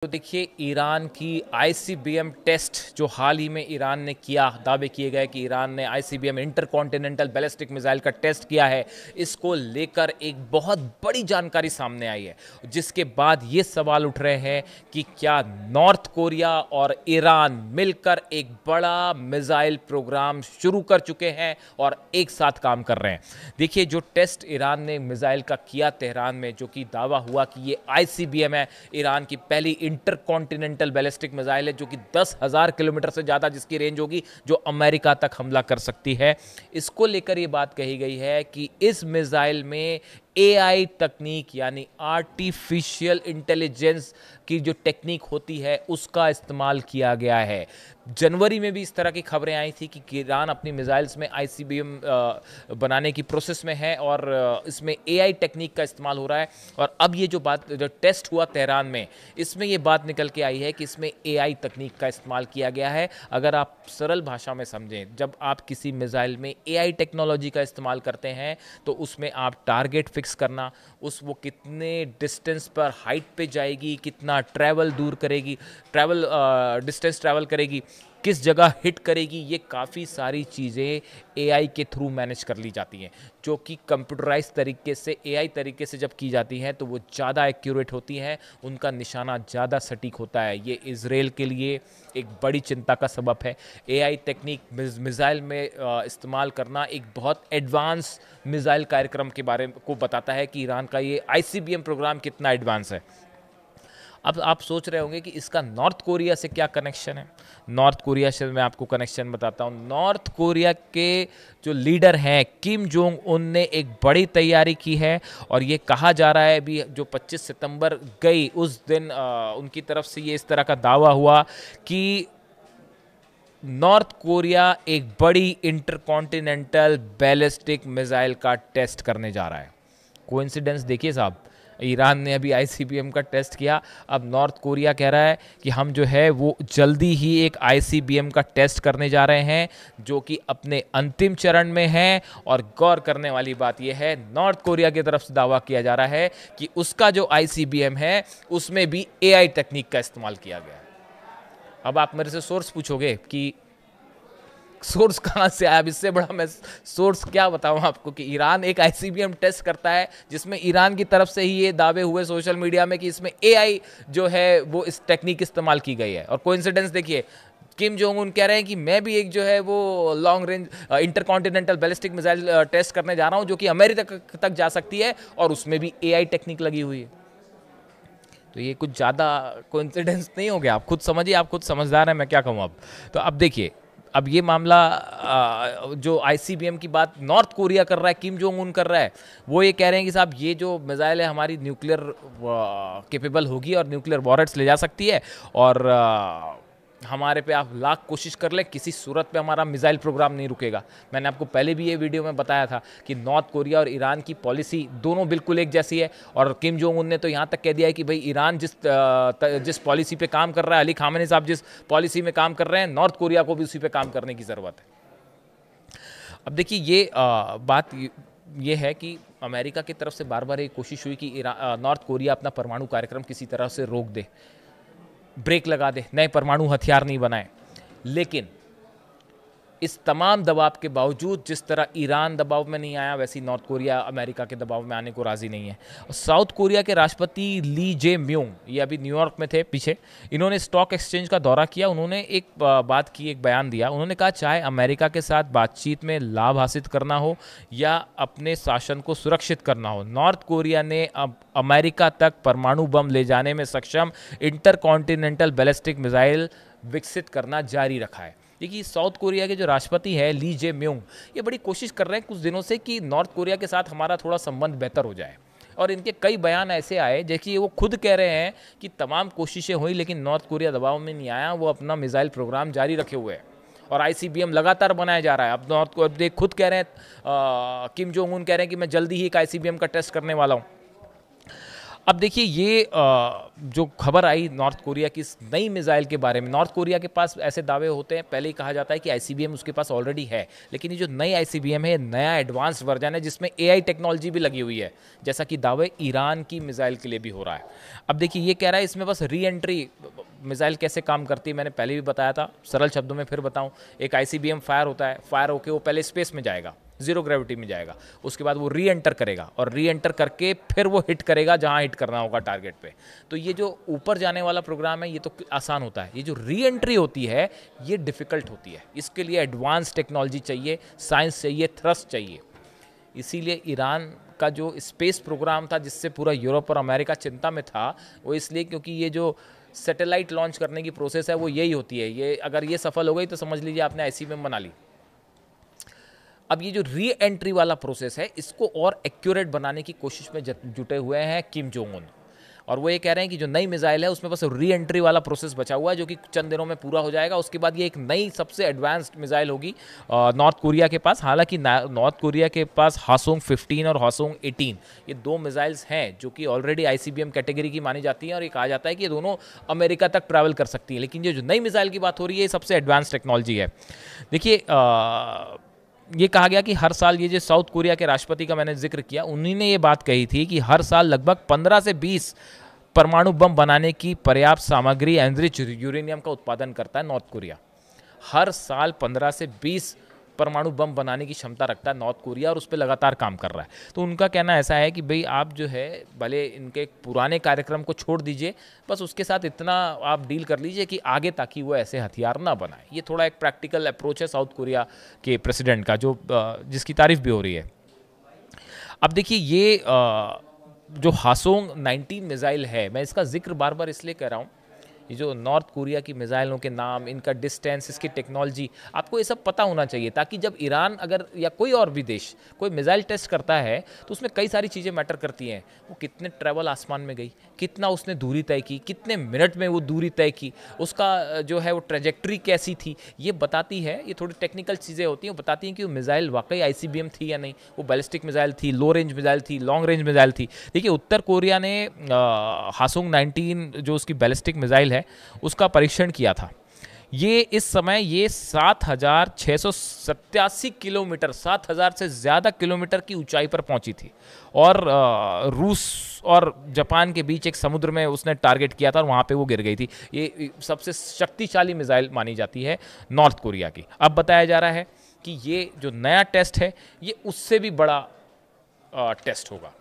तो देखिए, ईरान की आईसीबीएम टेस्ट जो हाल ही में ईरान ने किया, दावे किए गए कि ईरान ने आईसीबीएम इंटरकॉन्टिनेंटल बैलिस्टिक मिसाइल का टेस्ट किया है, इसको लेकर एक बहुत बड़ी जानकारी सामने आई है। जिसके बाद ये सवाल उठ रहे हैं कि क्या नॉर्थ कोरिया और ईरान मिलकर एक बड़ा मिसाइल प्रोग्राम शुरू कर चुके हैं और एक साथ काम कर रहे हैं। देखिए, जो टेस्ट ईरान ने मिसाइल का किया तेहरान में, जो कि दावा हुआ कि ये आईसीबीएम है, ईरान की पहली इंटरकॉन्टिनेंटल बैलिस्टिक मिसाइल है, जो कि 10,000 किलोमीटर से ज़्यादा जिसकी रेंज होगी, जो अमेरिका तक हमला कर सकती है। इसको लेकर ये बात कही गई है कि इस मिसाइल में एआई तकनीक यानी आर्टिफिशियल इंटेलिजेंस की जो टेक्निक होती है उसका इस्तेमाल किया गया है। जनवरी में भी इस तरह की खबरें आई थी कि ईरान अपनी मिसाइल्स में आईसीबीएम बनाने की प्रोसेस में है और इसमें एआई टेक्निक का इस्तेमाल हो रहा है। और अब ये जो टेस्ट हुआ तेहरान में, इसमें ये बात निकल के आई है कि इसमें एआई तकनीक का इस्तेमाल किया गया है। अगर आप सरल भाषा में समझें, जब आप किसी मिसाइल में एआई टेक्नोलॉजी का इस्तेमाल करते हैं तो उसमें आप टारगेट फिक्स करना, वो कितने डिस्टेंस पर हाइट पे जाएगी, कितना ट्रैवल दूर करेगी, डिस्टेंस ट्रैवल करेगी, किस जगह हिट करेगी, ये काफ़ी सारी चीज़ें एआई के थ्रू मैनेज कर ली जाती हैं, जो कि कंप्यूटराइज तरीके से, एआई तरीके से जब की जाती हैं तो वो ज़्यादा एक्यूरेट होती हैं, उनका निशाना ज़्यादा सटीक होता है। ये इजराइल के लिए एक बड़ी चिंता का सबब है। एआई टेक्निक मिसाइल में इस्तेमाल करना एक बहुत एडवांस मिसाइल कार्यक्रम के बारे को बताता है कि ईरान का ये आईसीबीएम प्रोग्राम कितना एडवांस है। अब आप सोच रहे होंगे कि इसका नॉर्थ कोरिया से क्या कनेक्शन है। नॉर्थ कोरिया से मैं आपको कनेक्शन बताता हूँ। नॉर्थ कोरिया के जो लीडर हैं किम जोंग उन ने एक बड़ी तैयारी की है और ये कहा जा रहा है अभी जो 25 सितंबर गई उस दिन उनकी तरफ से ये इस तरह का दावा हुआ कि नॉर्थ कोरिया एक बड़ी इंटरकॉन्टिनेंटल बैलिस्टिक मिसाइल का टेस्ट करने जा रहा है। कोइंसिडेंस देखिए साहब, ईरान ने अभी आईसीबीएम का टेस्ट किया, अब नॉर्थ कोरिया कह रहा है कि हम जो है वो जल्दी ही एक आईसीबीएम का टेस्ट करने जा रहे हैं, जो कि अपने अंतिम चरण में है। और गौर करने वाली बात यह है, नॉर्थ कोरिया की तरफ से दावा किया जा रहा है कि उसका जो आईसीबीएम है उसमें भी एआई टेक्निक का इस्तेमाल किया गया है। अब आप मेरे से सोर्स पूछोगे कि सोर्स कहाँ से आया। अब इससे बड़ा मैं सोर्स क्या बताऊँ आपको कि ईरान एक आईसीबीएम टेस्ट करता है जिसमें ईरान की तरफ से ही ये दावे हुए सोशल मीडिया में कि इसमें एआई जो है वो इस टेक्निक इस्तेमाल की गई है। और कोइंसिडेंस देखिए, किम जोंग उन कह रहे हैं कि मैं भी एक जो है वो long range intercontinental ballistic missile test करने जा रहा हूँ, जो कि अमेरिका तक जा सकती है और उसमें भी एआई टेक्निक लगी हुई है। तो ये कुछ ज़्यादा कोइंसिडेंस नहीं हो गया। आप खुद समझिए, आप खुद समझदार हैं, मैं क्या कहूँ अब। तो अब देखिए, अब ये मामला जो आईसीबीएम की बात नॉर्थ कोरिया कर रहा है, किम जोंग उन कर रहा है, वो ये कह रहे हैं कि साहब ये जो मिसाइल है हमारी न्यूक्लियर कैपेबल होगी और न्यूक्लियर वॉरेट्स ले जा सकती है और हमारे पे आप लाख कोशिश कर लें, किसी सूरत पे हमारा मिसाइल प्रोग्राम नहीं रुकेगा। मैंने आपको पहले भी ये वीडियो में बताया था कि नॉर्थ कोरिया और ईरान की पॉलिसी दोनों बिल्कुल एक जैसी है। और किम जोंग उन ने तो यहाँ तक कह दिया है कि भाई ईरान जिस पॉलिसी पे काम कर रहा है, अली खामेनी साहब जिस पॉलिसी में काम कर रहे हैं, नॉर्थ कोरिया को भी उसी पे काम करने की ज़रूरत है। अब देखिए, ये बात ये है कि अमेरिका की तरफ से बार बार ये कोशिश हुई कि नॉर्थ कोरिया अपना परमाणु कार्यक्रम किसी तरह से रोक दे, ब्रेक लगा दे, नए परमाणु हथियार नहीं बनाए। लेकिन इस तमाम दबाव के बावजूद, जिस तरह ईरान दबाव में नहीं आया, वैसे नॉर्थ कोरिया अमेरिका के दबाव में आने को राजी नहीं है। और साउथ कोरिया के राष्ट्रपति ली जे म्यूंग, ये अभी न्यूयॉर्क में थे पीछे, इन्होंने स्टॉक एक्सचेंज का दौरा किया। उन्होंने एक बात की, एक बयान दिया। उन्होंने कहा चाहे अमेरिका के साथ बातचीत में लाभ हासिल करना हो या अपने शासन को सुरक्षित करना हो, नॉर्थ कोरिया ने अब अमेरिका तक परमाणु बम ले जाने में सक्षम इंटरकॉन्टिनेंटल बैलिस्टिक मिसाइल विकसित करना जारी रखा है। देखिए, साउथ कोरिया के जो राष्ट्रपति है ली जे म्यूंग, ये बड़ी कोशिश कर रहे हैं कुछ दिनों से कि नॉर्थ कोरिया के साथ हमारा थोड़ा संबंध बेहतर हो जाए। और इनके कई बयान ऐसे आए, जैसे वो खुद कह रहे हैं कि तमाम कोशिशें हुई लेकिन नॉर्थ कोरिया दबाव में नहीं आया, वो अपना मिसाइल प्रोग्राम जारी रखे हुए हैं और आईसीबीएम लगातार बनाया जा रहा है। अब नॉर्थ कोरिया खुद कह रहे हैं, किम जोंग उन कह रहे हैं कि मैं जल्दी ही एक आईसीबीएम का टेस्ट करने वाला हूँ। अब देखिए ये जो खबर आई नॉर्थ कोरिया की इस नई मिसाइल के बारे में, नॉर्थ कोरिया के पास ऐसे दावे होते हैं, पहले ही कहा जाता है कि आईसीबीएम उसके पास ऑलरेडी है, लेकिन ये जो नई आईसीबीएम है, नया एडवांस वर्जन है जिसमें एआई टेक्नोलॉजी भी लगी हुई है, जैसा कि दावे ईरान की मिसाइल के लिए भी हो रहा है। अब देखिए ये कह रहा है इसमें बस री एंट्री मिसाइल कैसे काम करती है मैंने पहले भी बताया था, सरल शब्दों में फिर बताऊं। एक आईसीबीएम फायर होता है, फायर होकर वो पहले स्पेस में जाएगा, जीरो ग्रेविटी में जाएगा, उसके बाद वो री एंटर करेगा और री एंटर करके फिर वो हिट करेगा जहां हिट करना होगा टारगेट पे। तो ये जो ऊपर जाने वाला प्रोग्राम है ये तो आसान होता है, ये जो री एंट्री होती है ये डिफ़िकल्ट होती है। इसके लिए एडवांस टेक्नोलॉजी चाहिए, साइंस चाहिए, थ्रस्ट चाहिए। इसीलिए ईरान का जो स्पेस प्रोग्राम था जिससे पूरा यूरोप और अमेरिका चिंता में था, वो इसलिए क्योंकि ये जो सैटेलाइट लॉन्च करने की प्रोसेस है वो यही होती है, ये अगर ये सफल हो गई तो समझ लीजिए आपने आईसीबीएम बना ली। अब ये जो री एंट्री वाला प्रोसेस है इसको और एक्यूरेट बनाने की कोशिश में जुटे हुए हैं किम जोंग उन, और वो ये कह रहे हैं कि जो नई मिसाइल है उसमें बस री एंट्री वाला प्रोसेस बचा हुआ है जो कि चंद दिनों में पूरा हो जाएगा। उसके बाद ये एक नई सबसे एडवांस्ड मिसाइल होगी नॉर्थ कोरिया के पास। हालांकि नॉर्थ कोरिया के पास हासोंग 15 और हासोंग 18 ये दो मिसाइल्स हैं जो कि ऑलरेडी आईसीबीएम कैटेगरी की मानी जाती हैं, और ये कहा जाता है कि ये दोनों अमेरिका तक ट्रैवल कर सकती हैं। लेकिन ये जो नई मिसाइल की बात हो रही है ये सबसे एडवांस टेक्नोलॉजी है। देखिए ये कहा गया कि हर साल, ये जो साउथ कोरिया के राष्ट्रपति का मैंने जिक्र किया, उन्हीं ने ये बात कही थी कि हर साल लगभग 15 से 20 परमाणु बम बनाने की पर्याप्त सामग्री एनरिच यूरेनियम का उत्पादन करता है नॉर्थ कोरिया। हर साल 15 से 20 परमाणु बम बनाने की क्षमता रखता है नॉर्थ कोरिया, और उस पर लगातार काम कर रहा है। तो उनका कहना ऐसा है कि भाई आप जो है भले इनके पुराने कार्यक्रम को छोड़ दीजिए, बस उसके साथ इतना आप डील कर लीजिए कि आगे ताकि वो ऐसे हथियार ना बनाए। ये थोड़ा एक प्रैक्टिकल अप्रोच है साउथ कोरिया के प्रेसिडेंट का, जो जिसकी तारीफ भी हो रही है। अब देखिए ये जो हासोंग 19 मिसाइल है, मैं इसका जिक्र बार बार इसलिए कर रहा हूँ, ये जो नॉर्थ कोरिया की मिसाइलों के नाम, इनका डिस्टेंस, इसकी टेक्नोलॉजी, आपको ये सब पता होना चाहिए, ताकि जब ईरान अगर या कोई और भी देश कोई मिसाइल टेस्ट करता है तो उसमें कई सारी चीज़ें मैटर करती हैं। वो कितने ट्रैवल आसमान में गई, कितना उसने दूरी तय की, कितने मिनट में वो दूरी तय की, उसका जो है वो ट्रेजेक्ट्री कैसी थी, ये बताती है। ये थोड़ी टेक्निकल चीज़ें होती हैं, वो बताती हैं कि वो मिसाइल वाकई आईसीबीएम थी या नहीं, वो बैलिस्टिक मिसाइल थी, लो रेंज मिसाइल थी, लॉन्ग रेंज मिसाइल थी। देखिए उत्तर कोरिया ने हासोंग 19 जो उसकी बैलिस्टिक मिसाइल है उसका परीक्षण किया था। ये इस समय ये 7,687 किलोमीटर, 7,000 से ज़्यादा किलोमीटर की ऊंचाई पर पहुंची थी, और रूस और जापान के बीच एक समुद्र में उसने टारगेट किया था और वहाँ पे वो गिर गई थी। ये सबसे शक्तिशाली मिसाइल मानी जाती है नॉर्थ कोरिया की। अब बताया जा रहा है कि ये जो नया टेस्ट है ये उससे भी बड़ा टेस्ट होगा।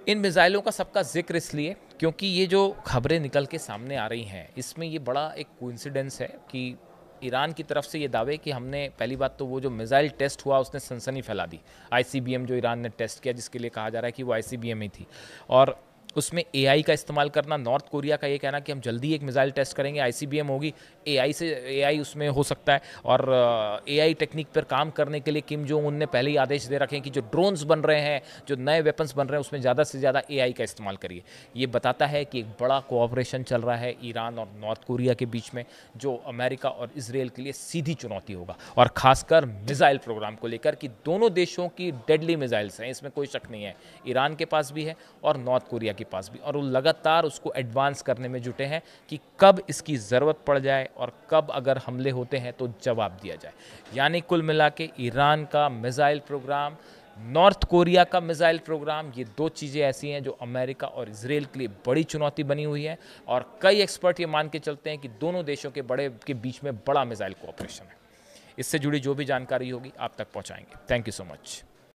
इन मिसाइलों का सबका जिक्र इसलिए क्योंकि ये जो खबरें निकल के सामने आ रही हैं इसमें ये बड़ा एक कोइंसिडेंस है कि ईरान की तरफ से ये दावे कि हमने, पहली बात तो वो जो मिसाइल टेस्ट हुआ उसने सनसनी फैला दी। आईसीबीएम जो ईरान ने टेस्ट किया, जिसके लिए कहा जा रहा है कि वो आईसीबीएम ही थी, और उसमें एआई का इस्तेमाल करना। नॉर्थ कोरिया का ये कहना कि हम जल्दी एक मिसाइल टेस्ट करेंगे, आईसीबीएम होगी, एआई उसमें हो सकता है, और एआई टेक्निक पर काम करने के लिए किम जोंग उन ने पहले ही आदेश दे रखे हैं कि जो ड्रोन्स बन रहे हैं, जो नए वेपन्स बन रहे हैं, उसमें ज़्यादा से ज़्यादा एआई का इस्तेमाल करिए। ये बताता है कि एक बड़ा कोऑपरेशन चल रहा है ईरान और नॉर्थ कोरिया के बीच में, जो अमेरिका और इसराइल के लिए सीधी चुनौती होगा, और खासकर मिसाइल प्रोग्राम को लेकर कि दोनों देशों की डेडली मिसाइल्स हैं, इसमें कोई शक नहीं है। ईरान के पास भी है और नॉर्थ कोरिया के पास भी, और वो लगातार उसको एडवांस करने में जुटे हैं कि कब इसकी ज़रूरत पड़ जाए और कब अगर हमले होते हैं तो जवाब दिया जाए। यानी कुल मिला के ईरान का मिसाइल प्रोग्राम, नॉर्थ कोरिया का मिसाइल प्रोग्राम, ये दो चीज़ें ऐसी हैं जो अमेरिका और इसराइल के लिए बड़ी चुनौती बनी हुई है, और कई एक्सपर्ट ये मान के चलते हैं कि दोनों देशों के बीच में बड़ा मिसाइल कोऑपरेशन है। इससे जुड़ी जो भी जानकारी होगी आप तक पहुंचाएंगे। Thank you so much.